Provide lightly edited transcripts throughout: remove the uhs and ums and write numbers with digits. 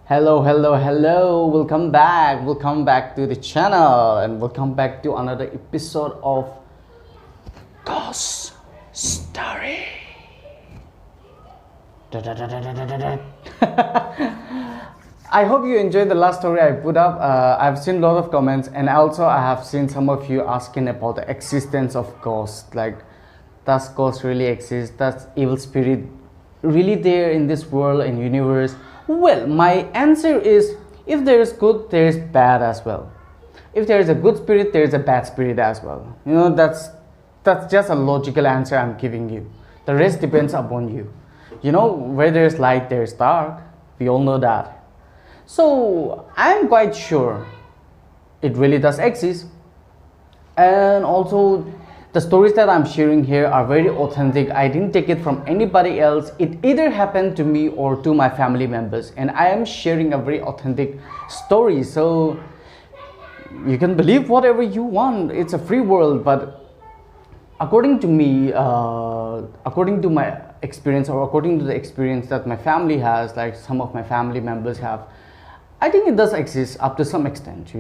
Hello, hello, hello. Welcome back. Welcome back to the channel and welcome back to another episode of Ghost Story. I hope you enjoyed the last story I put up. I've seen a lot of comments, and also I have seen some of you asking about the existence of ghosts. Like, does ghost really exist? Does evil spirit really there in this world and universe? Well, my answer is, if there is good, there is bad as well. If there is a good spirit, there is a bad spirit as well. That's just a logical answer I'm giving you. The rest depends upon you. Where there is light, there is dark. We all know that. So I'm quite sure it really does exist. And also, the stories that I'm sharing here are very authentic. I didn't take it from anybody else. It either happened to me or to my family members, and I am sharing a very authentic story. So you can believe whatever you want. It's a free world. But according to me, according to my experience, or according to the experience that my family has, like some of my family members have, I think it does exist up to some extent.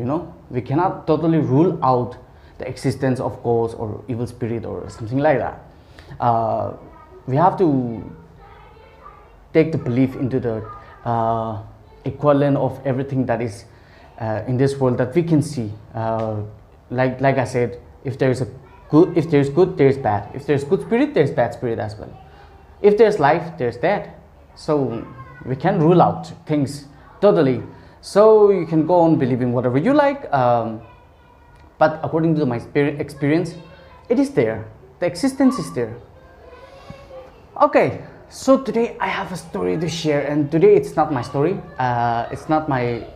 We cannot totally rule out the existence of ghosts or evil spirit or something like that. We have to take the belief into the equivalent of everything that is in this world that we can see. Like I said, if there's good, there's bad. If there's good spirit, there's bad spirit as well. If there's life, there's death. So we can rule out things totally. So you can go on believing whatever you like. But according to my experience, it is there. The existence is there. Okay, so today I have a story to share, and today it's not my story. It's not my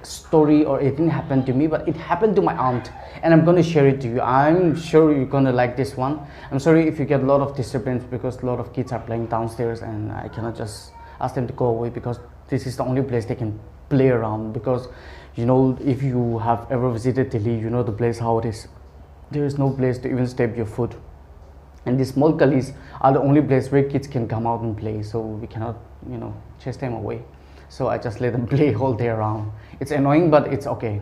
story, or it didn't happen to me, but it happened to my aunt, and I'm going to share it to you. I'm sure you're going to like this one. I'm sorry if you get a lot of disturbance because a lot of kids are playing downstairs, and I cannot just ask them to go away because this is the only place they can play around. Because if you have ever visited Delhi, you know the place how it is. There is no place to even step your foot, and these small gullies are the only place where kids can come out and play. So we cannot chase them away. So I just let them play all day around. It's annoying, but it's okay.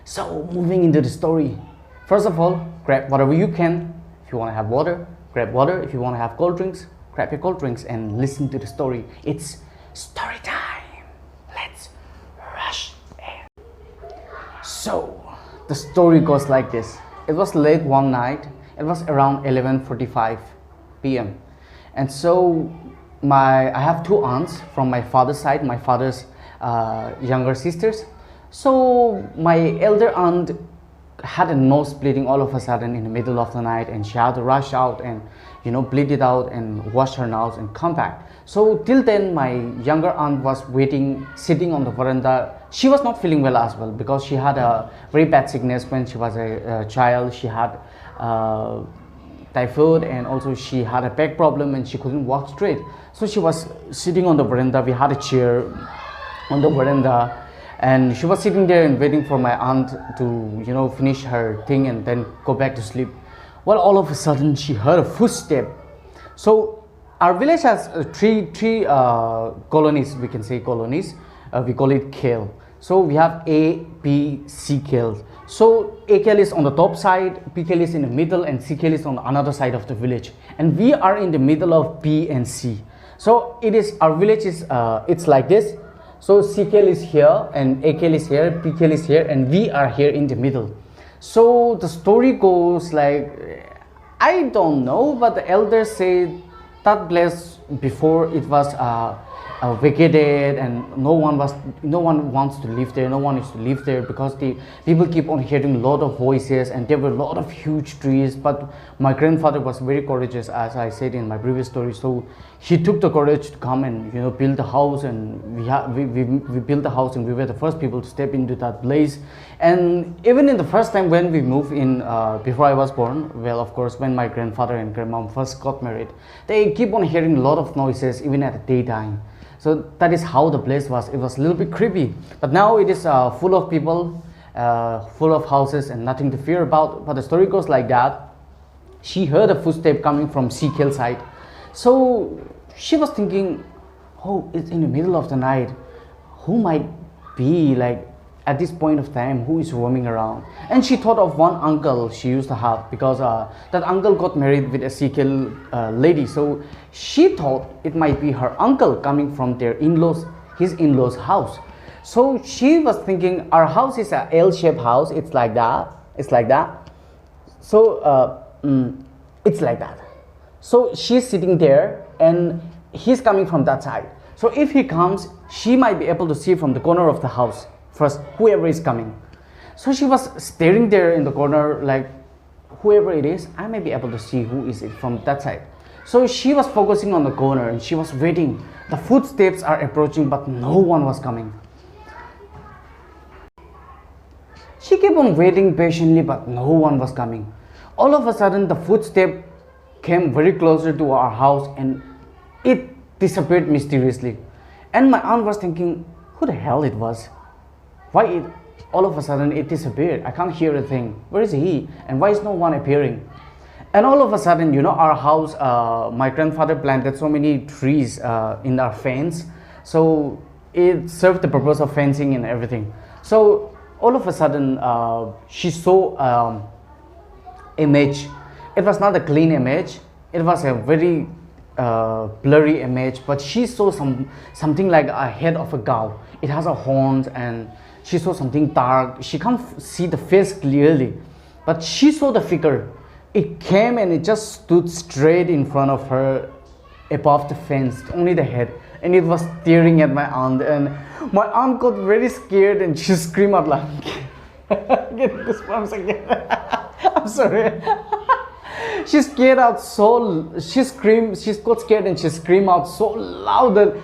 So moving into the story, first of all, grab whatever you can. If you want to have water, grab water. If you want to have cold drinks, grab your cold drinks and listen to the story. It's story time. Let's rush in. So the story goes like this. It was late one night. It was around 11:45 p.m. And so I have two aunts from my father's side, my father's younger sisters. So my elder aunt had a nose bleeding all of a sudden in the middle of the night, and she had to rush out and bleed it out and wash her nose and come back. So till then my younger aunt was waiting, sitting on the veranda. She was not feeling well as well because she had a very bad sickness when she was a child. She had typhoid, and also she had a back problem and she couldn't walk straight. So she was sitting on the veranda. We had a chair on the veranda, and she was sitting there and waiting for my aunt to finish her thing and then go back to sleep. Well, all of a sudden she heard a footstep. So our village has three colonies, we can say colonies. We call it Khel. So we have A, B, C Khel. So A Khel is on the top side, B Khel is in the middle, and C Khel is on another side of the village. And we are in the middle of B and C. So our village is it's like this. So C Khel is here, and A Khel is here, B Khel is here, and we are here in the middle. So the story goes like, I don't know, but the elders say that place before it was vacated, and no one wants to live there. No one is to live there because the people keep on hearing a lot of voices, and there were a lot of huge trees. But my grandfather was very courageous, as I said in my previous story. So he took the courage to come and build the house, and we built the house, and we were the first people to step into that place. And even in the first time when we moved in, before I was born, well, of course, when my grandfather and grandmom first got married, they keep on hearing a lot of noises even at the daytime. So that is how the place was. It was a little bit creepy, but now it is full of people, full of houses, and nothing to fear about. But the story goes like that. She heard a footstep coming from C Khel side. So she was thinking, oh, it's in the middle of the night. who might be like at this point of time who is roaming around. And she thought of one uncle she used to have, because that uncle got married with a Sikh lady, so she thought it might be her uncle coming from their in-laws, his in-laws house. So she was thinking, our house is a L-shaped house, it's like that, so it's like that. So she's sitting there and he's coming from that side. So if he comes, she might be able to see from the corner of the house first whoever is coming. So she was staring there in the corner like, whoever it is, I may be able to see who is it from that side. So she was focusing on the corner and she was waiting. The footsteps are approaching but no one was coming. She kept on waiting patiently but no one was coming. All of a sudden the footstep came very closer to our house and it disappeared mysteriously. And my aunt was thinking, who the hell it was? Why it all of a sudden it disappeared? I can't hear a thing. Where is he? And why is no one appearing? And all of a sudden, you know, our house, my grandfather planted so many trees in our fence, so it served the purpose of fencing and everything. So all of a sudden she saw image. It was not a clean image, it was a very blurry image, but she saw something like a head of a cow. It has a horns and she saw something dark. She can't see the face clearly, but she saw the figure. It came and it just stood straight in front of her above the fence, only the head, and it was staring at my aunt. And my aunt got very scared and she screamed out loud. Get goosebumps again. I'm sorry. She got scared and she screamed out so loud that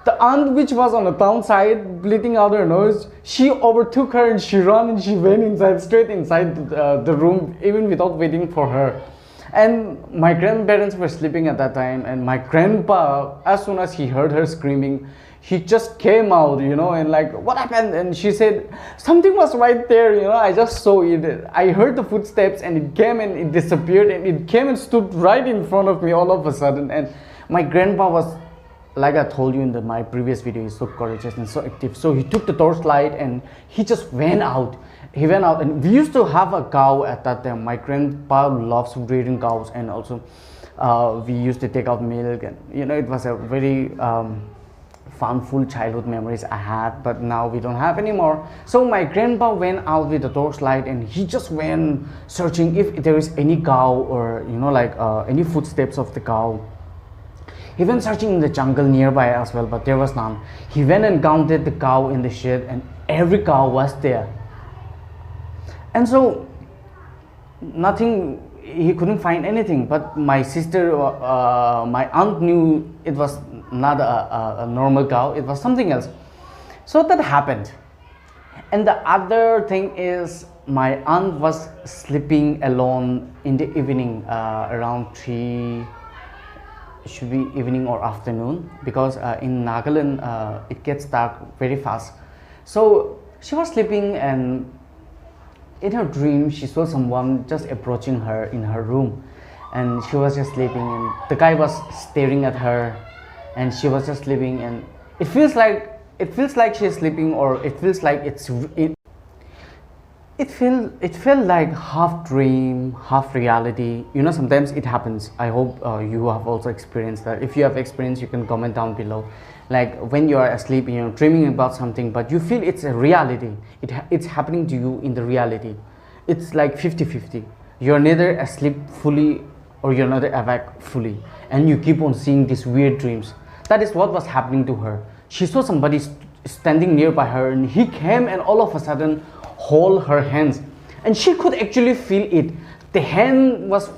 the aunt, which was on the downside bleeding out her nose, she overtook her and she ran and she went inside, straight inside the room, even without waiting for her. And my grandparents were sleeping at that time, and my grandpa, as soon as he heard her screaming, he just came out, you know, and like, what happened? And she said, something was right there, you know, I just saw it. I heard the footsteps and it came and it disappeared and it came and stood right in front of me all of a sudden. And my grandpa was, like I told you in my previous video, he's so courageous and so active. So he took the torchlight and he just went out. He went out, and we used to have a cow at that time. My grandpa loves breeding cows, and also we used to take out milk, and you know, it was a very fun-full childhood memories I had, but now we don't have anymore. So my grandpa went out with the torchlight and he just went searching if there is any cow, or you know, like any footsteps of the cow. He went searching in the jungle nearby as well, but there was none. He went and counted the cow in the shed, and every cow was there. And so nothing, he couldn't find anything. But my sister, my aunt knew it was not a normal cow, it was something else. So that happened. And the other thing is, my aunt was sleeping alone in the evening, around 3, should be evening or afternoon, because in Nagaland it gets dark very fast. So she was sleeping, and in her dream she saw someone just approaching her in her room, and she was just sleeping, and the guy was staring at her, and she was just sleeping, and it feels like she's sleeping, or it feels like it felt like half dream, half reality. You know, sometimes it happens. I hope you have also experienced that. If you have experienced, you can comment down below. Like when you are asleep and you're dreaming about something, but you feel it's a reality. It's happening to you in the reality. It's like 50-50. You're neither asleep fully or you're not awake fully, and you keep on seeing these weird dreams. That is what was happening to her. She saw somebody standing nearby her, and he came and all of a sudden hold her hands, and she could actually feel it. The hand was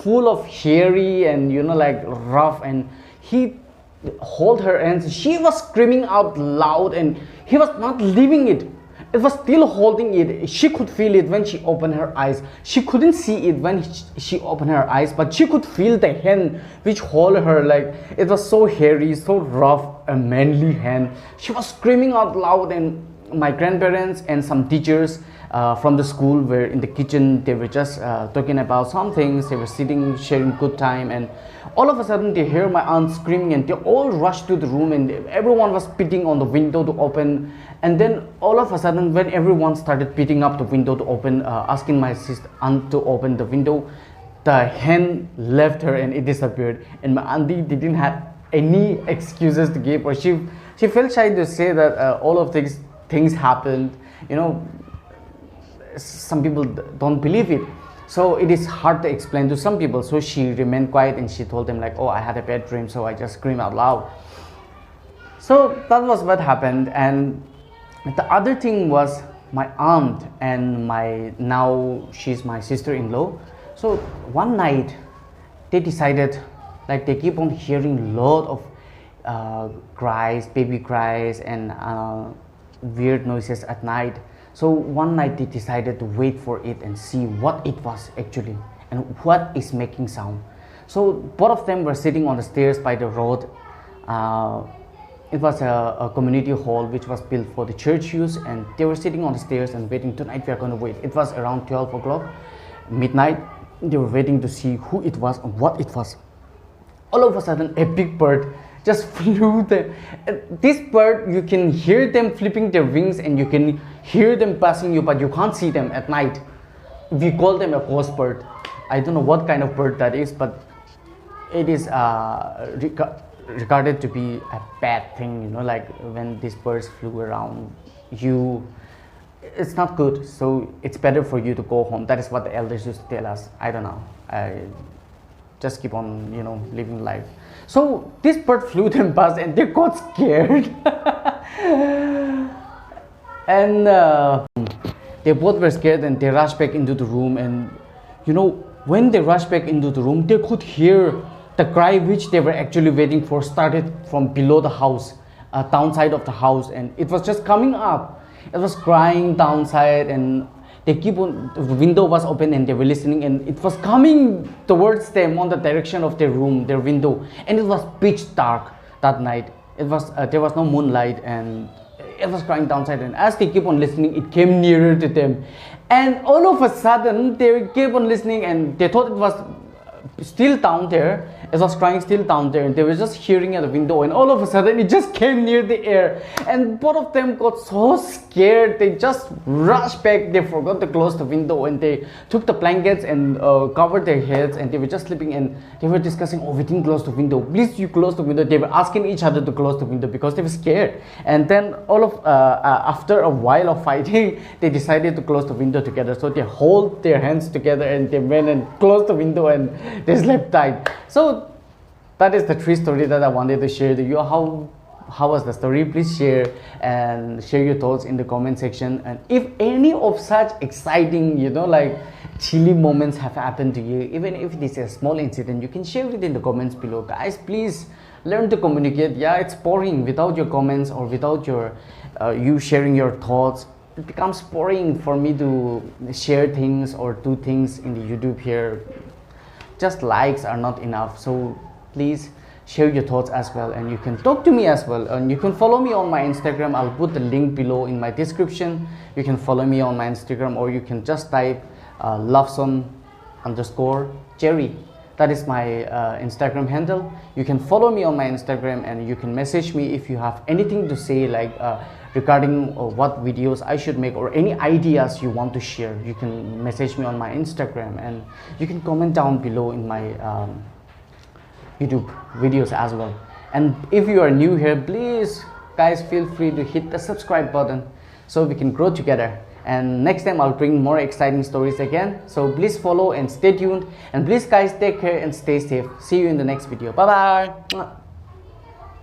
full of hairy and, you know, like rough, and he hold her hands. She was screaming out loud, and he was not leaving it. It was still holding it. She could feel it when she opened her eyes. She couldn't see it when she opened her eyes, but she could feel the hand which hold her. Like, it was so hairy, so rough, a manly hand. She was screaming out loud, and my grandparents and some teachers from the school were in the kitchen. They were just talking about some things. They were sitting sharing good time, and all of a sudden they hear my aunt screaming, and they all rushed to the room, and everyone was beating on the window to open. And then all of a sudden, when everyone started beating up the window to open, asking my sister aunt to open the window, the hand left her and it disappeared. And my auntie didn't have any excuses to give, or she felt shy to say that all of these things happened. You know, some people don't believe it, so it is hard to explain to some people. So she remained quiet and she told them like, oh, I had a bad dream, so I just screamed out loud. So that was what happened. And the other thing was my aunt and now she's my sister-in-law. So one night they decided, like, they keep on hearing a lot of cries, baby cries, and weird noises at night. So one night they decided to wait for it and see what it was actually and what is making sound. So both of them were sitting on the stairs by the road. It was a community hall which was built for the church use, and they were sitting on the stairs and waiting. Tonight we are going to wait. It was around 12 o'clock, midnight. They were waiting to see who it was and what it was. All of a sudden, a big bird just flew them. This bird, you can hear them flipping their wings and you can hear them passing you, but you can't see them at night. We call them a ghost bird. I don't know what kind of bird that is, but it is regarded to be a bad thing, you know, like when these birds flew around you, it's not good. So it's better for you to go home. That is what the elders used to tell us. I don't know, I just keep on, you know, living life. So this bird flew them past and they got scared. And they both were scared and they rushed back into the room. And you know, when they rushed back into the room, they could hear the cry which they were actually waiting for started from below the house, downside of the house, and it was just coming up. It was crying downside, and they keep on, the window was open and they were listening, and it was coming towards them on the direction of their room, their window, and it was pitch dark that night. It was there was no moonlight, and it was crying downside, and as they keep on listening, it came nearer to them, and all of a sudden they kept on listening and they thought it was still down there. It was crying still down there, and they were just hearing at the window, and all of a sudden it just came near the air, and both of them got so scared. They just rushed back. They forgot to close the window, and they took the blankets and covered their heads, and they were just sleeping, and they were discussing, oh, we didn't close the window, please you close the window. They were asking each other to close the window because they were scared. And then all of after a while of fighting, they decided to close the window together. So they hold their hands together and they went and closed the window and they slept tight. So that is the true story that I wanted to share to you. How was the story? Please share and share your thoughts in the comment section. And if any of such exciting, you know, like chilly moments have happened to you, even if it is a small incident, you can share it in the comments below. Guys, please learn to communicate. Yeah, it's boring without your comments or without your you sharing your thoughts. It becomes boring for me to share things or do things in the YouTube here. Just likes are not enough. So please share your thoughts as well, and you can talk to me as well, and you can follow me on my Instagram. I'll put the link below in my description. You can follow me on my Instagram, or you can just type loveson_Jerry. That is my Instagram handle. You can follow me on my Instagram, and you can message me if you have anything to say, like regarding what videos I should make or any ideas you want to share. You can message me on my Instagram, and you can comment down below in my YouTube videos as well. And if you are new here, please guys feel free to hit the subscribe button so we can grow together. And next time I'll bring more exciting stories again. So please follow and stay tuned, and please guys take care and stay safe. See you in the next video. Bye bye.